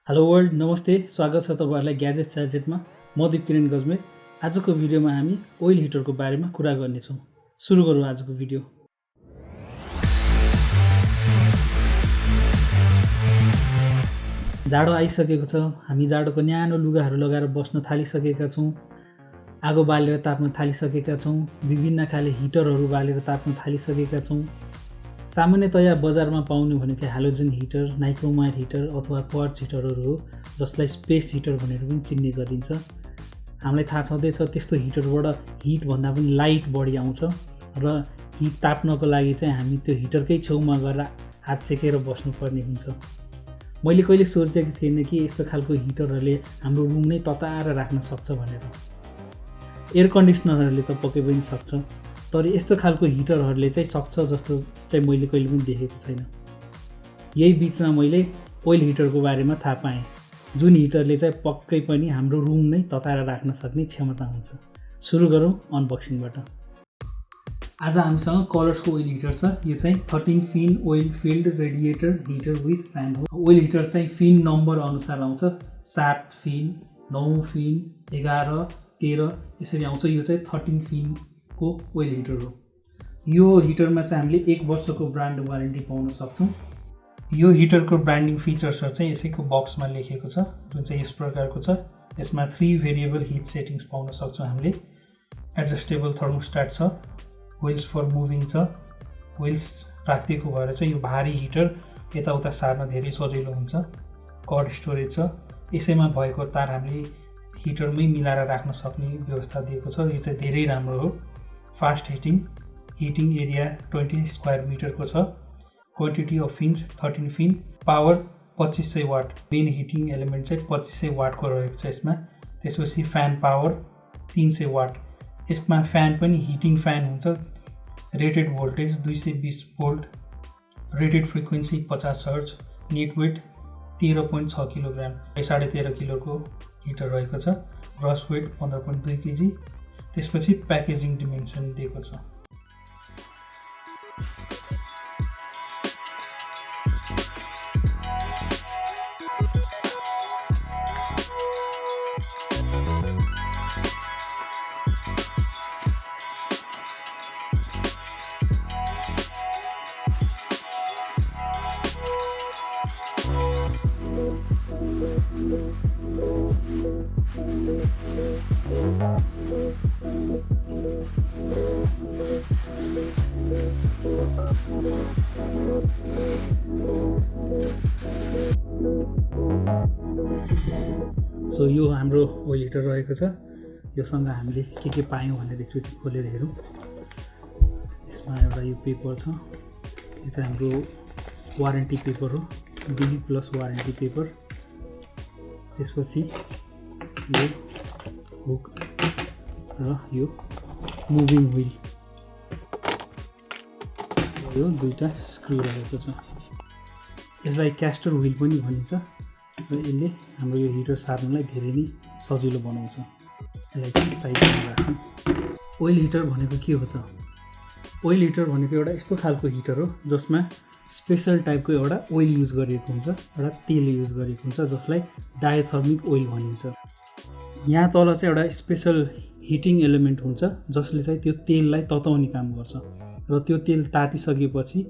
Hello world, नमस्ते। स्वागत छ तपाईहरुलाई ग्याजेट स्याजेटमा। म दिपकिरण गजमेर। आजको भिडियोमा हामी ओइल हिटरको बारेमा कुरा गर्नेछौँ। सुरु गरौँ आजको भिडियो। जाडो आइसकेको छ। हामी जाडोको न्यानो लुगाहरू लगाएर बस्न थालिसकेका छौँ। आगो बालेर ताप्न थालिसकेका छौँ। विभिन्न खाले हिटरहरू बालेर ताप्न थालिसकेका छौँ। सामान्यतया बजारमा पाउने भनेको हालोजन हिटर, नाइक्रोमाइड हिटर अथवा क्वार्ट्ज हिटरहरू हो, जसलाई स्पेस हिटर भनेर पनि चिन्ने गरिन्छ। हामीलाई थाहा छँदैछ त्यस्तो हिटरबाट हिट भन्दा पनि लाइट बढी आउँछ र हिट ताप्नको लागि चाहिँ हामी त्यो हिटरकै छेउमा गएर हात सेकेर बस्नुपर्ने हुन्छ। मैले कहिले सोचेको थिएन कि यस्तो खालको हिटरहरूले हाम्रो रुम नै तताएर राख्न सक्छ भनेर। एयर कन्डिसनरहरूले त पक्कै पनि सक्छ, तर यस्तो खालको हिटरहरूले चाहिँ सक्छ जस्तो चाहिँ मैले कहिले पनि देखेको छैन। यही बिचमा मैले ओइल हिटरको बारेमा थाहा पाएँ, जुन हिटरले चाहिँ पक्कै पनि हाम्रो रुम नै तताएर राख्न सक्ने क्षमता हुन्छ। सुरु गरौँ अनबक्सिङबाट। आज हामीसँग कलर्सको ओइल हिटर छ। यो चाहिँ 13 fin oil filled radiator heater with fan हो। ओइल हिटर चाहिँ फिन नम्बर अनुसार आउँछ। 7 फिन, 9 फिन, 11, 13 यसरी आउँछ। यो चाहिँ 13 फिन को ओइल हिटर हो। यो हिटरमा चाहिँ हामीले 1 वर्षको ब्रान्ड वारेन्टी पाउन सक्छौँ। यो हिटरको ब्रान्डिङ फिचर्सहरू चाहिँ यसैको बक्समा लेखेको छ, जुन चाहिँ यस प्रकारको छ। यसमा 3 भेरिएबल हिट सेटिङ्स पाउन सक्छौँ हामीले। एडजस्टेबल थर्मोस्ट्याट छ, व्हिल्स फर मुभिङ छ। व्हिल्स राखिदिएको भएर चाहिँ यो भारी हिटर यताउता सार्न धेरै सजिलो हुन्छ। कड स्टोरेज छ। यसैमा भएको तार हामीले हिटरमै मिलाएर राख्न सक्ने व्यवस्था दिएको छ। यो चाहिँ धेरै राम्रो हो। फास्ट हिटिङ एरिया 20 स्क्वायर मिटरको छ। Quantity of fins 13 fin. Power 2500 watt. Main heating element चाहिँ 2500 वाटको रहेको छ यसमा। त्यसपछि फ्यान पावर 300 वाट। यसमा फ्यान पनि हिटिङ फ्यान हुन्छ। Rated voltage 220 volt. Rated frequency 50 hertz. Net weight 13.6 kilogram. 13.5 किलोको हिटर रहेको छ। Gross weight 15.2 KG. त्यसपछि प्याकेजिङ डिमेन्सन दिएको छ। सो यो हाम्रो ओइल हिटर रहेको छ। योसँग हामीले के पायौँ भनेर एकचोटि खोलेर हेरौँ। यसमा एउटा यो पेपर छ। यो चाहिँ हाम्रो वारेन्टी पेपर हो, B+ वारेन्टी पेपर। त्यसपछि यो हुक र यो मुभिङ व्हिल, यो दुईटा स्क्रु रहेको छ। यसलाई क्यास्टर व्हिल पनि भनिन्छ र यसले हाम्रो यो हिटर सार्नलाई धेरै नै सजिलो बनाउँछ। यसलाई चाहिँ साइडमा राखौँ। ओइल हिटर भनेको के हो त? ओइल हिटर भनेको एउटा यस्तो खालको हिटर हो जसमा स्पेसल टाइपको एउटा ओइल युज गरिएको हुन्छ, एउटा तेल युज गरिएको हुन्छ, जसलाई डायथर्मिक ओइल भनिन्छ। यहाँ तल चाहिँ एउटा स्पेसल हिटिङ एलिमेन्ट हुन्छ जसले चाहिँ त्यो तेललाई तताउने काम गर्छ र त्यो तेल तातिसकेपछि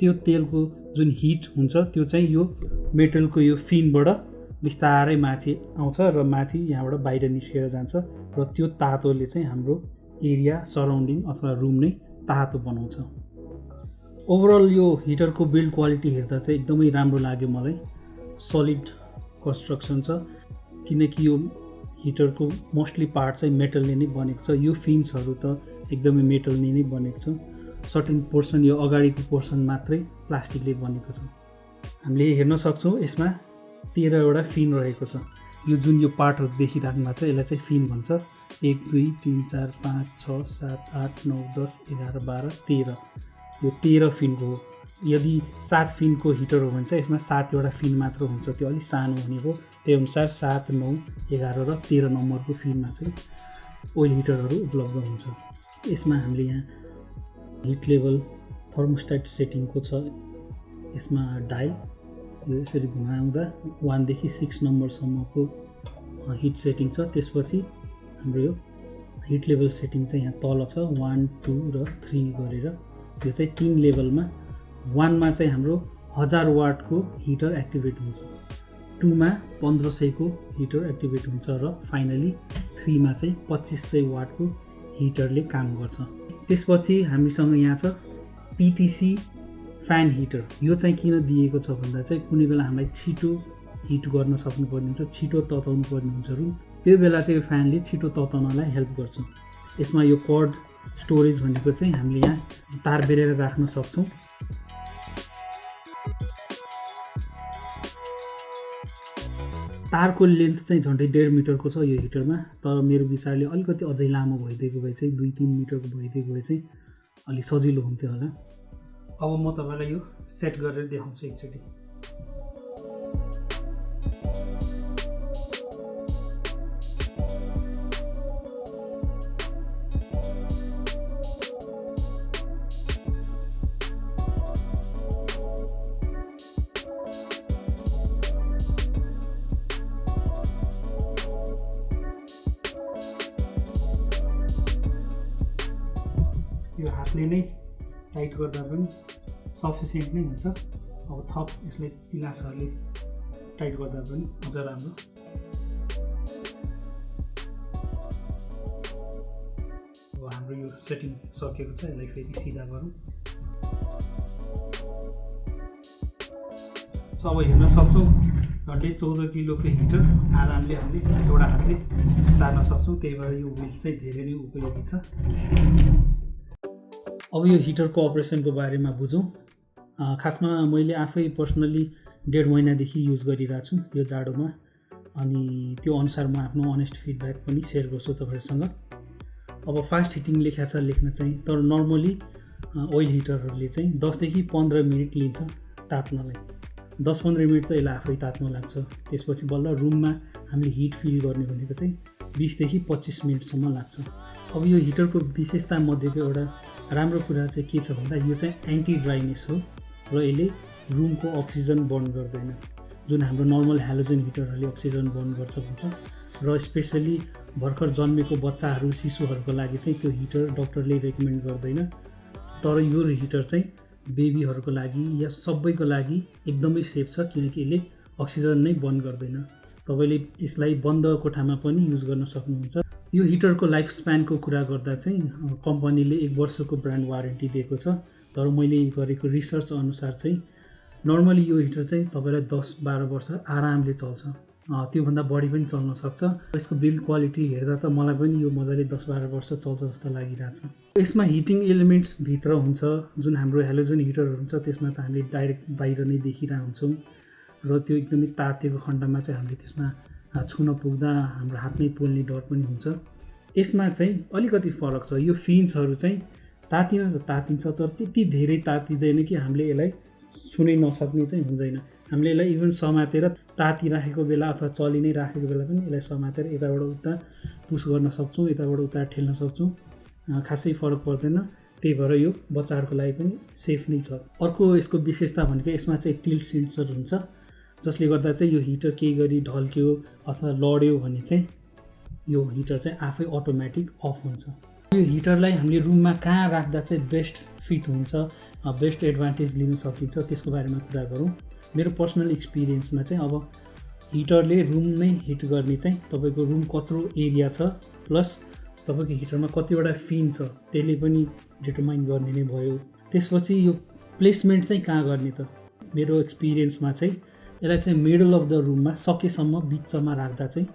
त्यो तेलको जुन हिट हुन्छ त्यो चाहिँ यो मेटलको यो फिनबाट बिस्तारै माथि आउँछ र माथि यहाँबाट बाहिर निस्केर जान्छ र त्यो तातोले चाहिँ हाम्रो एरिया सराउन्डिङ अथवा रुम नै तातो बनाउँछ। ओभरअल यो हिटरको बिल्ड क्वालिटी हेर्दा चाहिँ एकदमै राम्रो लाग्यो मलाई। सलिड कन्स्ट्रक्सन छ, किनकि यो हिटरको मोस्टली पार्ट चाहिँ मेटलले नै बनेको छ। यो फिन्सहरू त एकदमै मेटलले नै बनेको छ। सर्टेन पोर्सन, यो अगाडिको पोर्सन मात्रै प्लास्टिकले बनेको छ। हामीले हेर्न सक्छौँ यसमा 13वटा फिन रहेको छ। यो जुन यो पार्टहरू देखिराख्नु भएको छ यसलाई चाहिँ फिन भन्छ। 1 2 3 4 5 6 7 8 9 10 11 12 13। यो 13 फिनको हो। यदि 7 फिनको हिटर हो भने चाहिँ यसमा 7वटा फिन मात्र हुन्छ, त्यो अलिक सानो हुनेको। त्यही अनुसार 7 9 11 र 13 नम्बरको फिनमा चाहिँ ओइल हिटरहरू उपलब्ध हुन्छ। यसमा हामीले यहाँ हिट लेभल थर्मोस्ट्याट सेटिङको छ। यसमा डायल यो यसरी घुमाउँदा 1 देखि 6 नम्बरसम्मको हिट सेटिङ छ। त्यसपछि हाम्रो यो हिट लेभल सेटिङ चाहिँ यहाँ तल छ 1 2 र 3 गरेर यो चाहिँ 3 लेभलमा 1 मा चाहिँ हाम्रो 1000 वाटको हिटर एक्टिभेट हुन्छ, 2 मा 1500 को हिटर एक्टिभेट हुन्छ र फाइनली 3 मा चाहिँ 2500 वाटको हिटरले काम गर्छ। त्यसपछि हामीसँग यहाँ छ PTC फ्यान हिटर। यो चाहिँ किन दिएको छ भन्दा चाहिँ कुनै बेला हामीलाई छिटो हिट गर्न सक्नुपर्ने हुन्छ, छिटो तताउनु पर्ने हुन्छ रुम, त्यो बेला चाहिँ यो फ्यानले छिटो तताउनलाई हेल्प गर्छ। यसमा यो कर्ड स्टोरेज भनेको चाहिँ हामीले यहाँ तार बेरेर राख्न सक्छौँ। तारको लेन्थ चाहिँ झन्डै 1.5 मिटरको छ यो हिटरमा, तर मेरो विचारले अलिकति अझै लामो भइदिएको भए चाहिँ 2-3 मिटरको भइदिएको भए चाहिँ अलि सजिलो हुन्थ्यो होला। अब म तपाईलाई यो सेट गरेर देखाउँछु एकचोटि। यो हातले नै टाइट गर्दा पनि सफिसिएन्ट नै हुन्छ। अब थप यसलाई पिलासहरूले टाइट गर्दा पनि अझ राम्रो। अब हाम्रो यो सेटिङ सकेको छ, यसलाई फेरि सिधा गरौँ। अब हेर्न सक्छौँ झन्डै 14 किलोको हिटर आरामले हामीले एउटा हातले सार्न सक्छौँ, त्यही भएर यो व्हिल चाहिँ धेरै नै उपयोगी छ। अब यो हिटरको अपरेसनको बारेमा बुझौँ। खासमा मैले आफै पर्सनली 1.5 महिनादेखि युज गरिरहेको छु यो जाडोमा, अनि त्यो अनुसार म आफ्नो अनेस्ट फिडब्याक पनि सेयर गर्छु तपाईँहरूसँग। अब फास्ट हिटिङ लेखा छ लेख्न चाहिँ, तर नर्मली ओइल हिटरहरूले चाहिँ 10 देखि 15 मिनट लिन्छ तात्नलाई। 10-15 मिनट त यसलाई आफै तात्न लाग्छ। त्यसपछि बल्ल रुममा हामीले हिट फिल गर्ने भनेको चाहिँ 20 देखि 25 मिनटसम्म लाग्छ। अब यो हिटरको विशेषता मध्येको एउटा राम्रो कुरा चाहिँ के छ भन्दा यो चाहिँ एन्टी ड्राइनेस हो र यसले रुमको अक्सिजन बर्न गर्दैन, जुन हाम्रो नर्मल हेलोजन हिटरहरूले अक्सिजन बर्न गर्छ भन्छ। र स्पेसली भर्खर जन्मेको बच्चाहरू शिशुहरूको लागि चाहिँ त्यो हिटर डक्टरले रेकमेन्ड गर्दैन, तर यो हिटर चाहिँ बेबीहरूको लागि या सबैको लागि एकदमै सेफ छ, किनकि यसले अक्सिजन नै बर्न गर्दैन। तपाईँले यसलाई बन्द कोठामा पनि युज गर्न सक्नुहुन्छ। यो हिटरको लाइफ स्प्यानको कुरा गर्दा चाहिँ कम्पनीले 1 वर्षको ब्रान्ड वारेन्टी दिएको छ, तर मैले गरेको रिसर्च अनुसार चाहिँ नर्मली यो हिटर चाहिँ तपाईँलाई 10-12 वर्ष आरामले चल्छ, त्योभन्दा बढी पनि चल्न सक्छ। यसको बिल्ड क्वालिटी हेर्दा त मलाई पनि यो मजाले 10-12 वर्ष चल्छ जस्तो लागिरहेको छ। यसमा हिटिङ एलिमेन्ट्स भित्र हुन्छ, जुन हाम्रो हेलोजन हिटरहरू हुन्छ त्यसमा त हामीले डाइरेक्ट बाहिर नै देखिरहेको हुन्छौँ, र त्यो एकदमै तातेको खण्डमा चाहिँ हामीले त्यसमा छुन पुग्दा हाम्रो हात नै पोल्ने डर पनि हुन्छ। यसमा चाहिँ अलिकति फरक छ, यो फिन्सहरू चाहिँ तातिन त तातिन्छ, तर त्यति धेरै तातिँदैन कि हामीले यसलाई छुनै नसक्ने चाहिँ हुँदैन। हामीले यसलाई इभन समातेर तातिराखेको बेला अथवा चलि नै राखेको बेला पनि यसलाई समातेर यताबाट उता पुस गर्न सक्छौँ, यताबाट उता ठेल्न सक्छौँ, खासै फरक पर्दैन। त्यही भएर यो बच्चाहरूको लागि पनि सेफ नै छ। अर्को यसको विशेषता भनेको यसमा चाहिँ टिल्ट सेन्सर हुन्छ, जसले गर्दा चाहिँ यो हिटर केही गरी ढल्क्यो अथवा लड्यो भने चाहिँ यो हिटर चाहिँ आफै अटोमेटिक अफ हुन्छ। यो हिटरलाई हामीले रुममा कहाँ राख्दा चाहिँ बेस्ट फिट हुन्छ, बेस्ट एडभान्टेज लिन सकिन्छ त्यसको बारेमा कुरा गरौँ। मेरो पर्सनल एक्सपिरियन्समा चाहिँ अब हिटरले रुम नै हिट गर्ने चाहिँ तपाईँको रुम कत्रो एरिया छ प्लस तपाईँको हिटरमा कतिवटा फिन छ त्यसले पनि डिटरमाइन गर्ने नै भयो। त्यसपछि यो प्लेसमेन्ट चाहिँ कहाँ गर्ने त, मेरो एक्सपिरियन्समा चाहिँ यसलाई चाहिँ मिडल अफ द रुममा सकेसम्म बिचमा राख्दा चाहिँ,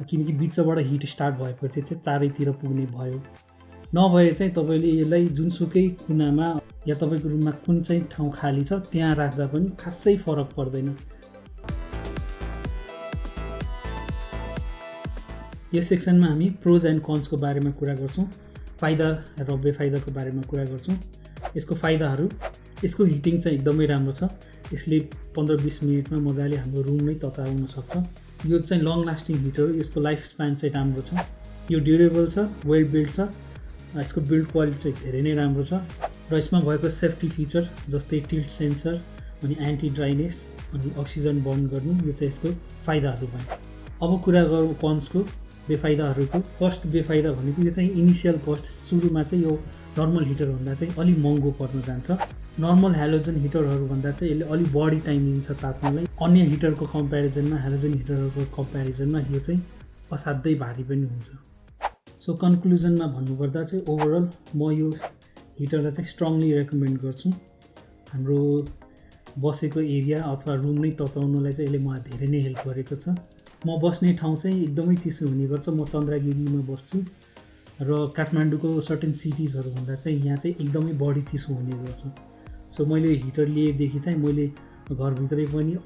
किनकि बिचबाट हिट स्टार्ट भएपछि चाहिँ चारैतिर पुग्ने भयो। नभए चाहिँ तपाईँले यसलाई जुनसुकै कुनामा या तपाईँको रुममा कुन चाहिँ ठाउँ खाली छ त्यहाँ राख्दा पनि खासै फरक पर्दैन। यो सेक्सनमा हामी प्रोज एन्ड कन्सको बारेमा कुरा गर्छौँ, फाइदा र बेफाइदाको बारेमा कुरा गर्छौँ। यसको फाइदाहरू, यसको हिटिङ चाहिँ एकदमै राम्रो छ, यसले 15-20 मिनटमा मजाले हाम्रो रुम नै तताउन सक्छ। यो चाहिँ लङ लास्टिङ हिटर हो, यसको लाइफ स्प्यान चाहिँ राम्रो छ, यो ड्युरेबल छ, वेल बिल्ड छ, यसको बिल्ड क्वालिटी चाहिँ धेरै नै राम्रो छ। र यसमा भएको सेफ्टी फिचर जस्तै टिल्ट सेन्सर अनि एन्टी ड्राइनेस अनि अक्सिजन बर्न गर्नु, यो चाहिँ यसको फाइदाहरू भयो। अब कुरा गरौँ कन्सको, बेफाइदाहरूको। फर्स्ट बेफाइदा भनेको यो चाहिँ इनिसियल कस्ट, सुरुमा चाहिँ यो नर्मल हिटरभन्दा चाहिँ अलिक महँगो पर्न जान्छ। नर्मल हेलोजन हिटरहरूभन्दा चाहिँ यसले अलिक बढी टाइम लिन्छ ताप्नलाई। अन्य हिटरको कम्पेरिजनमा, हेलोजन हिटरहरूको कम्पेरिजनमा यो चाहिँ असाध्यै भारी पनि हुन्छ। सो कन्क्लुजनमा भन्नुपर्दा चाहिँ ओभरअल म यो हिटरलाई चाहिँ स्ट्रङली रेकमेन्ड गर्छु। हाम्रो बसेको एरिया अथवा रुम नै तताउनलाई चाहिँ यसले मलाई धेरै नै हेल्प गरेको छ। म बस्ने ठाउँ चाहिँ एकदमै चिसो हुने गर्छ। म चन्द्रगिरीमा बस्छु र काठमाडौँको सर्टेन सिटिजहरूभन्दा चाहिँ यहाँ चाहिँ एकदमै बढी चिसो हुने गर्छ। सो मैले हिटर लिएदेखि चाहिँ मैले घरभित्रै पनि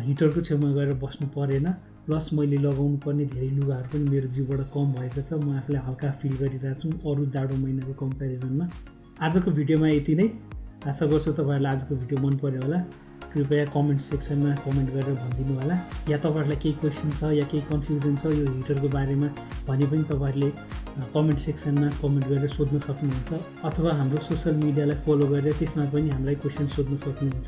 हिटरको छेउमा गएर बस्नु परेन। प्लस मैले लगाउनु पर्ने धेरै लुगाहरू पनि मेरो जिउबाट कम भएको छ। म आफूलाई हल्का फिल गरिरहेको छु अरू जाडो महिनाको कम्पेरिजनमा। आजको भिडियोमा यति नै। आशा गर्छु तपाईँहरूलाई आजको भिडियो मन पर्यो होला। कृपया कमेन्ट सेक्सनमा कमेन्ट गरेर भनिदिनु होला। या तपाईँहरूलाई केही क्वेसन छ या केही कन्फ्युजन छ यो हिटरको बारेमा भने पनि तपाईँहरूले कमेन्ट सेक्सनमा कमेन्ट गरेर सोध्न सक्नुहुन्छ। अथवा हाम्रो सोसियल मिडियालाई फलो गरेर त्यसमा पनि हामीलाई क्वेसन सोध्न सक्नुहुन्छ।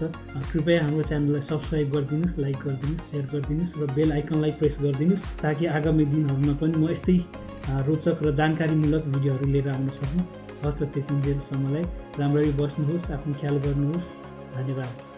कृपया हाम्रो च्यानललाई सब्सक्राइब गरिदिनुहोस्, लाइक गरिदिनुहोस्, सेयर गरिदिनुहोस् र बेल आइकनलाई प्रेस गरिदिनुहोस् ताकि आगामी दिनहरूमा पनि म यस्तै रोचक र जानकारीमूलक भिडियोहरू लिएर आउन सकौँ। हस् त त्यति बेलसम्मलाई राम्ररी बस्नुहोस्, आफ्नो ख्याल गर्नुहोस्। धन्यवाद।